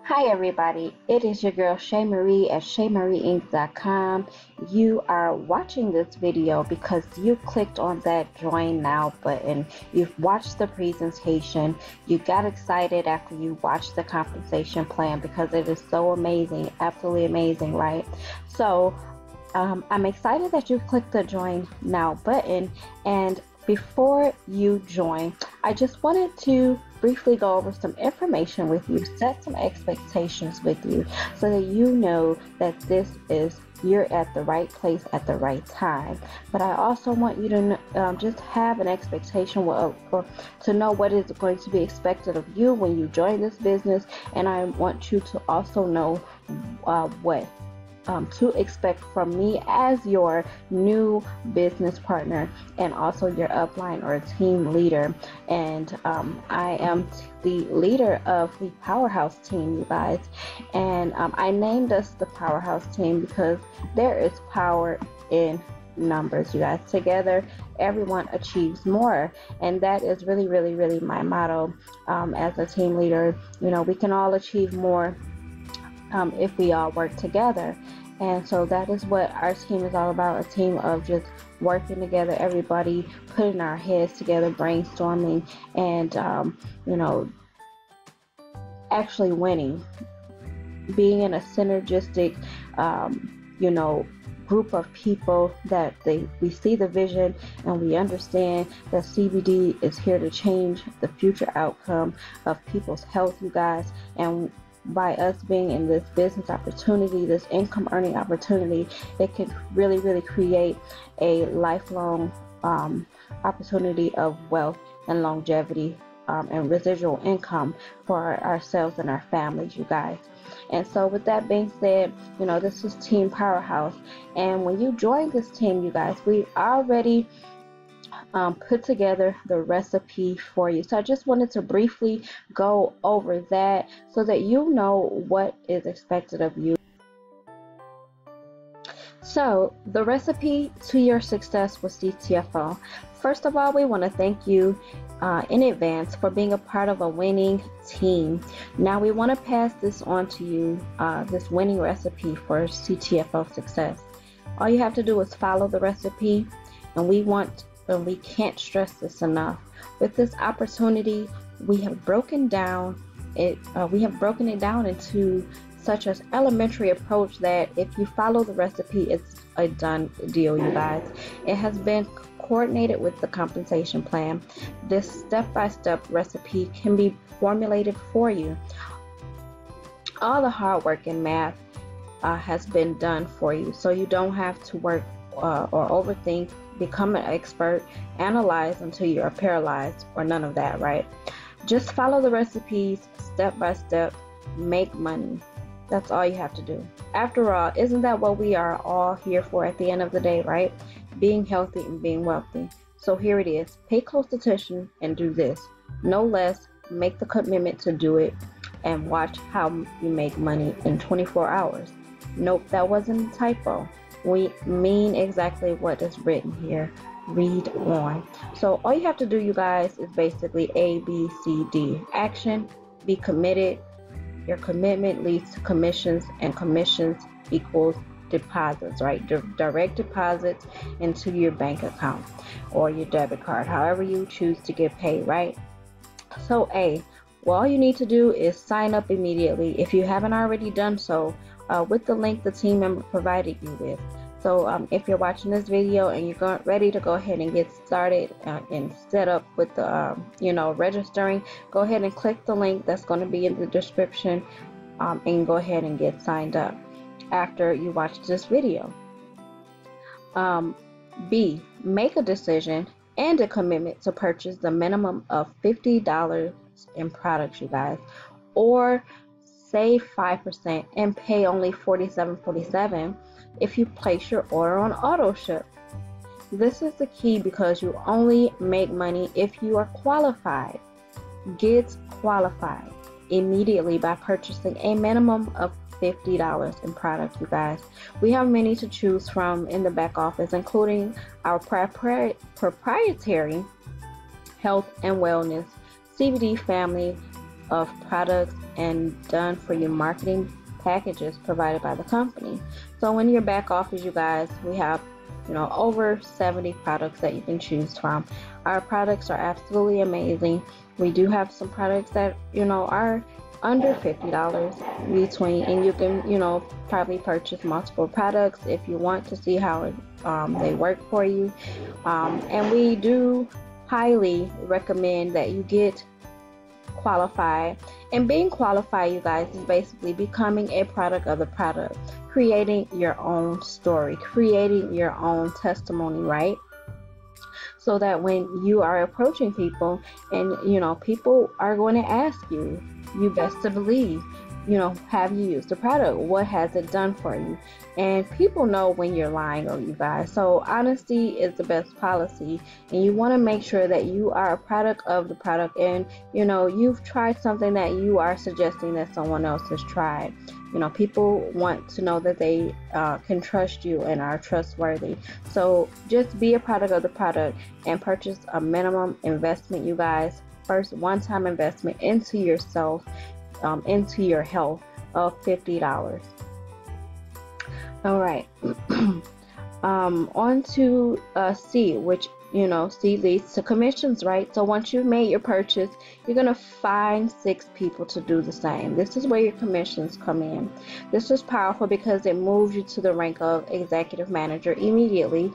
Hi everybody, it is your girl Shay Marie at ShayMarieInc.com. You are watching this video because you clicked on that join now button. You've watched the presentation. You got excited after you watched the compensation plan because it is so amazing, absolutely amazing, right? So I'm excited that you clicked the join now button, and before you join, I just wanted to briefly go over some information with you, set some expectations with you so that you know that you're at the right place at the right time. But I also want you to just have an expectation or to know what is going to be expected of you when you join this business, and I want you to also know what to expect from me as your new business partner and also your upline or team leader. And I am the leader of the Powerhouse team, you guys. And I named us the Powerhouse team because there is power in numbers, you guys. Together, everyone achieves more. And that is really, really, really my motto as a team leader. You know, we can all achieve more if we all work together. And so that is what our team is all about, a team of just working together, everybody putting our heads together, brainstorming, and you know, actually winning, being in a synergistic you know, group of people that we see the vision and we understand that CBD is here to change the future outcome of people's health, you guys. And by us being in this business opportunity, this income earning opportunity, it could really, really create a lifelong opportunity of wealth and longevity and residual income for ourselves and our families, you guys. And so with that being said, you know, this is Team Powerhouse. And when you join this team, you guys, we already put together the recipe for you. So I just wanted to briefly go over that so that you know what is expected of you. So the recipe to your success with CTFO. First of all, we want to thank you in advance for being a part of a winning team. Now we want to pass this on to you, this winning recipe for CTFO success. All you have to do is follow the recipe, and we can't stress this enough. With this opportunity, we have broken it down into such an elementary approach that if you follow the recipe, it's a done deal, you guys. It has been coordinated with the compensation plan. This step-by-step recipe can be formulated for you. All the hard work in math has been done for you, so you don't have to work or overthink, become an expert, analyze until you are paralyzed, or none of that, right? Just follow the recipes step by step, make money. That's all you have to do. After all, isn't that what we are all here for at the end of the day, right? Being healthy and being wealthy. So here it is. Pay close attention and do this. No less, make the commitment to do it and watch how you make money in 24 hours. Nope, that wasn't a typo. We mean exactly what is written here. Read on. So all you have to do, you guys, is basically A, B, C, D. Action, be committed. Your commitment leads to commissions, and commissions equals deposits, right? Direct deposits into your bank account or your debit card, however you choose to get paid, right? So A, well, all you need to do is sign up immediately if you haven't already done so with the link the team member provided you with. So if you're watching this video and you're ready to go ahead and get started and set up with the, registering, go ahead and click the link that's going to be in the description and go ahead and get signed up after you watch this video. B, make a decision and a commitment to purchase the minimum of $50 in products, you guys, or save 5% and pay only $47.47 if you place your order on auto ship. This is the key because you only make money if you are qualified. Get qualified immediately by purchasing a minimum of $50 in products, you guys. We have many to choose from in the back office, including our proprietary health and wellness, CBD family, of products and done for you marketing packages provided by the company. So in your back office, you guys, we have over 70 products that you can choose from. Our products are absolutely amazing. We do have some products that are under $50 between, and you can probably purchase multiple products if you want to see how they work for you. And we do highly recommend that you get qualified. And being qualified, you guys, is basically becoming a product of the product, creating your own story, creating your own testimony, right? So that when you are approaching people and people are going to ask you, you best to believe, have you used the product? What has it done for you? And people know when you're lying, you guys. So honesty is the best policy, and you want to make sure that you are a product of the product, and you've tried something that you are suggesting that someone else has tried. People want to know that they can trust you and are trustworthy. So just be a product of the product and purchase a minimum investment, you guys. First one-time investment into yourself, into your health, of $50. All right. On to C, which C leads to commissions, right? So once you've made your purchase, you're going to find 6 people to do the same. This is where your commissions come in. This is powerful because it moves you to the rank of executive manager immediately.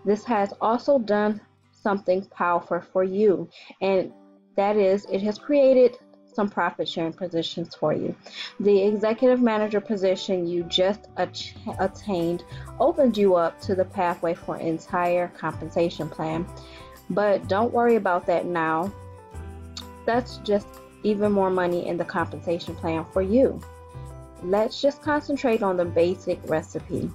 This has also done something powerful for you, and that is, it has created some profit sharing positions for you. The executive manager position you just attained opened you up to the pathway for an entire compensation plan. But don't worry about that now. That's just even more money in the compensation plan for you. Let's just concentrate on the basic recipe,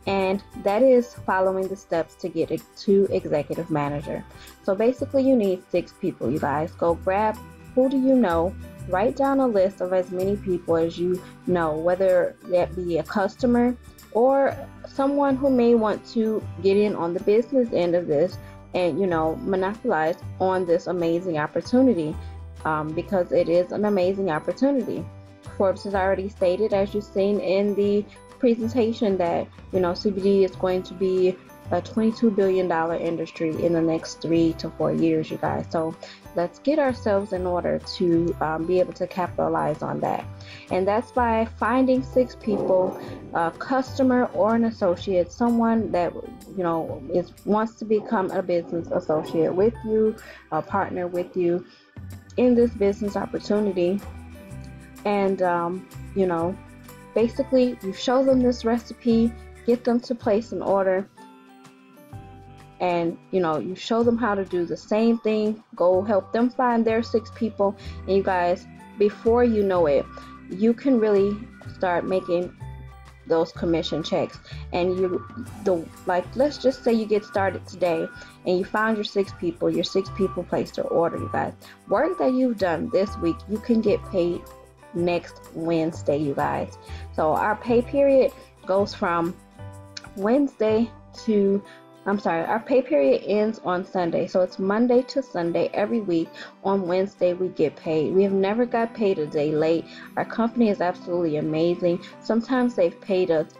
and that is following the steps to get it to executive manager. So basically you need 6 people, you guys. Go grab who do you know, write down a list of as many people as you know, whether that be a customer or someone who may want to get in on the business end of this and monopolize on this amazing opportunity, because it is an amazing opportunity. Forbes has already stated, as you've seen in the presentation, that CBD is going to be a $22 billion industry in the next 3 to 4 years, you guys. So let's get ourselves in order to be able to capitalize on that. And that's by finding 6 people, a customer or an associate, someone that wants to become a business associate with you, a partner with you in this business opportunity. And basically you show them this recipe, get them to place an order, and you show them how to do the same thing. Go help them find their 6 people, and you guys, before you know it, you can really start making those commission checks. And let's just say you get started today and you found your 6 people, placed their order, you guys. Work that you've done this week, you can get paid next Wednesday, you guys. So our pay period goes from Wednesday to our pay period ends on Sunday. So it's Monday to Sunday every week. On Wednesday, we get paid. We have never got paid a day late. Our company is absolutely amazing. Sometimes they've paid us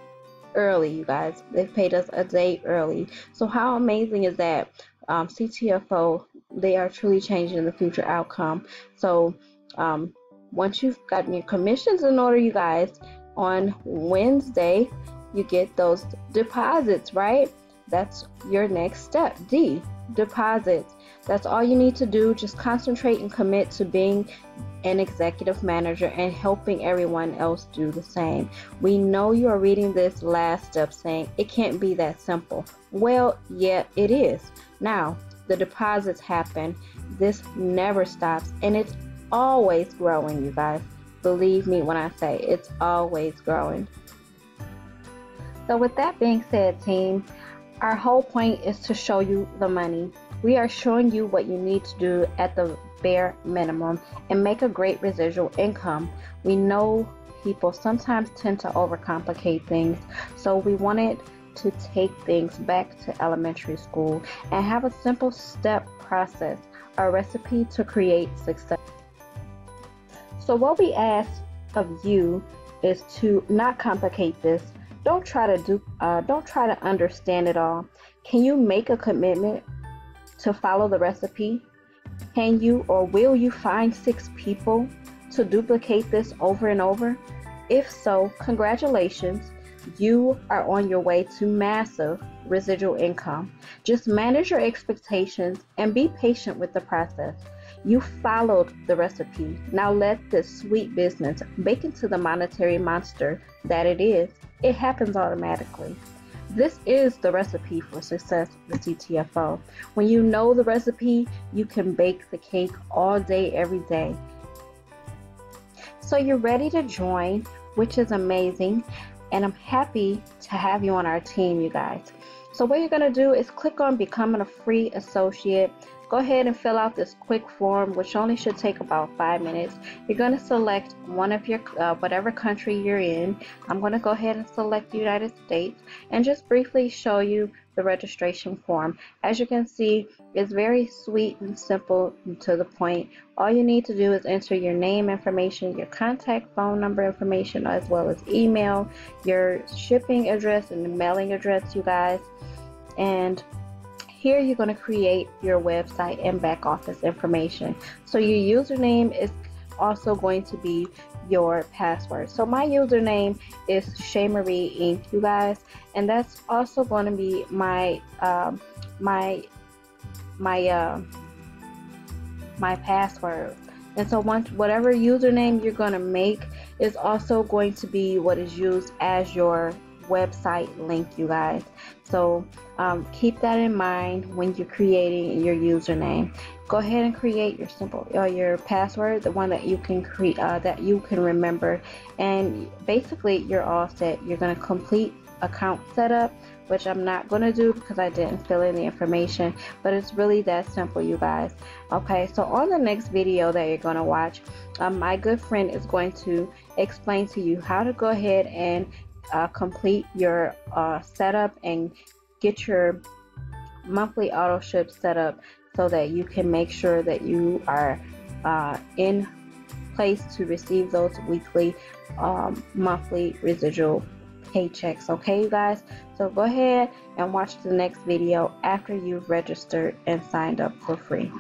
early, you guys. They've paid us a day early. So how amazing is that? CTFO, they are truly changing the future outcome. So once you've gotten your commissions in order, you guys, on Wednesday, you get those deposits, right? That's your next step. D, deposits. That's all you need to do. Just concentrate and commit to being an executive manager and helping everyone else do the same. We know you are reading this last step saying it can't be that simple. Well, yeah, it is. Now, the deposits happen. This never stops, and it's always growing, you guys. Believe me when I say it's always growing. So with that being said, team, our whole point is to show you the money. We are showing you what you need to do at the bare minimum and make a great residual income. We know people sometimes tend to overcomplicate things, so we wanted to take things back to elementary school and have a simple step process, a recipe to create success. So what we ask of you is to not complicate this. Don't try to understand it all. Can you make a commitment to follow the recipe? Can you or will you find 6 people to duplicate this over and over? If so, congratulations. You are on your way to massive residual income. Just manage your expectations and be patient with the process. You followed the recipe. Now let this sweet business bake into the monetary monster that it is. It happens automatically. This is the recipe for success with CTFO. When you know the recipe, you can bake the cake all day, every day. So you're ready to join, which is amazing. And I'm happy to have you on our team, you guys. So what you're going to do is click on becoming a free associate. Go ahead and fill out this quick form, which only should take about 5 minutes. You're going to select one of your whatever country you're in. I'm going to go ahead and select the United States and just briefly show you the registration form. As you can see, it's very sweet and simple and to the point. All you need to do is enter your name information, your contact phone number information, as well as email, your shipping address and the mailing address, you guys. And here you're going to create your website and back office information. So your username is also going to be your password. So my username is Shay Marie Inc., you guys, and that's also going to be my my password. And so whatever username you're going to make is also going to be what is used as your website link, you guys. So keep that in mind when you're creating your username. Go ahead and create your your password, the one that you can create, that you can remember, and basically you're all set. You're going to complete account setup, which I'm not going to do because I didn't fill in the information, but it's really that simple, you guys. Okay, so on the next video that you're going to watch, my good friend is going to explain to you how to go ahead and complete your setup and get your monthly auto ship set up so that you can make sure that you are in place to receive those weekly, monthly residual paychecks. Okay, you guys, so go ahead and watch the next video after you've registered and signed up for free.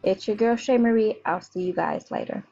It's your girl Shay Marie. I'll see you guys later.